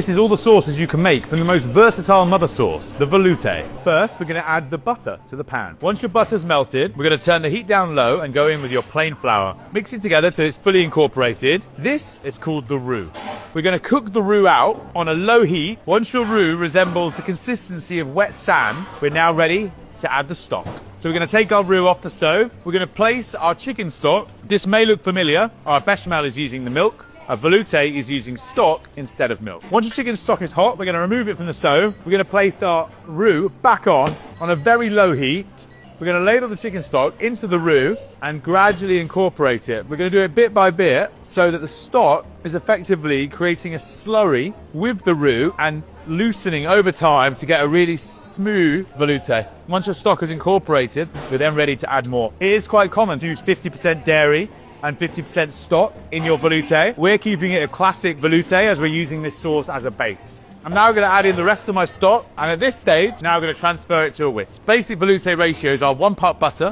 This is all the sauces you can make from the most versatile mother sauce, the veloute. First, we're going to add the butter to the pan. Once your butter's melted, we're going to turn the heat down low and go in with your plain flour. Mix it together till it's fully incorporated. This is called the roux. We're going to cook the roux out on a low heat. Once your roux resembles the consistency of wet sand, we're now ready to add the stock. So we're going to take our roux off the stove. We're going to place our chicken stock. This may look familiar. Our bechamel is using the milk. Our veloute is using stock instead of milk. Once your chicken stock is hot, we're going to remove it from the stove. We're going to place our roux back on a very low heat. We're going to ladle the chicken stock into the roux and gradually incorporate it. We're going to do it bit by bit so that the stock is effectively creating a slurry with the roux and loosening over time to get a really smooth veloute. Once your stock is incorporated, we're then ready to add more. It is quite common to use 50% dairy and 50% stock in your veloute. We're keeping it a classic veloute as we're using this sauce as a base. I'm now going to add in the rest of my stock, and at this stage, now I'm going to transfer it to a whisk. Basic veloute ratios are 1 part butter,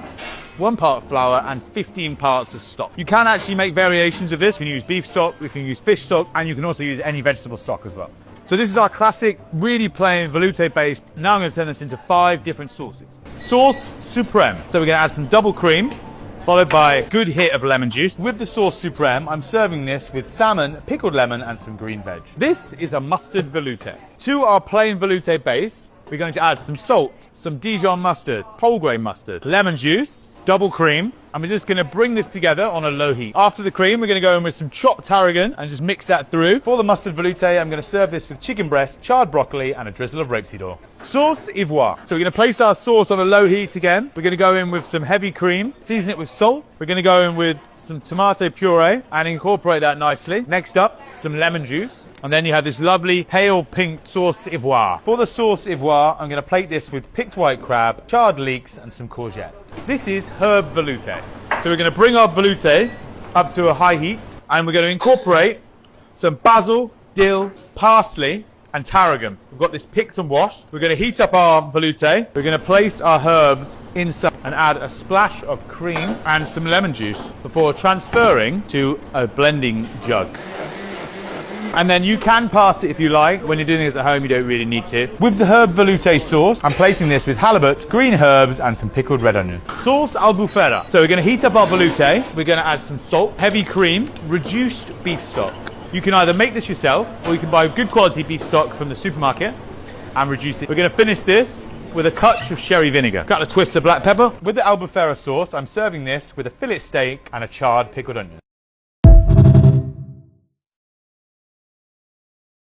1 part flour, and 15 parts of stock. You can actually make variations of this. We can use beef stock, we can use fish stock, and you can also use any vegetable stock as well. So this is our classic, really plain veloute base. Now I'm going to turn this into 5 different sauces. Sauce supreme. So we're going to add some double cream, followed by a good hit of lemon juice. With the sauce supreme, I'm serving this with salmon, pickled lemon, and some green veg. This is a mustard veloute. To our plain veloute base, we're going to add some salt, some Dijon mustard, whole grain mustard, lemon juice, double cream, and we're just going to bring this together on a low heat. After the cream, we're going to go in with some chopped tarragon and just mix that through. For the mustard veloute, I'm going to serve this with chicken breast, charred broccoli, and a drizzle of rapeseed oil. Sauce ivoire. So we're going to place our sauce on a low heat again. We're going to go in with some heavy cream, season it with salt. We're going to go in with some tomato puree and incorporate that nicely. Next up, some lemon juice. And then you have this lovely pale pink sauce ivoire. For the sauce ivoire, I'm going to plate this with picked white crab, charred leeks, and some courgette. This is herb veloute. So we're going to bring our veloute up to a high heat, and we're going to incorporate some basil, dill, parsley, and tarragon. We've got this picked and washed. We're going to heat up our veloute. We're going to place our herbs inside and add a splash of cream and some lemon juice before transferring to a blending jug. And then you can pass it if you like. When you're doing this at home, you don't really need to. With the herb veloute sauce, I'm placing this with halibut, green herbs, and some pickled red onion. Sauce albufera. So we're going to heat up our veloute. We're going to add some salt, heavy cream, reduced beef stock. You can either make this yourself, or you can buy good quality beef stock from the supermarket and reduce it. We're going to finish this with a touch of sherry vinegar. Got a twist of black pepper. With the albufera sauce, I'm serving this with a fillet steak and a charred pickled onion.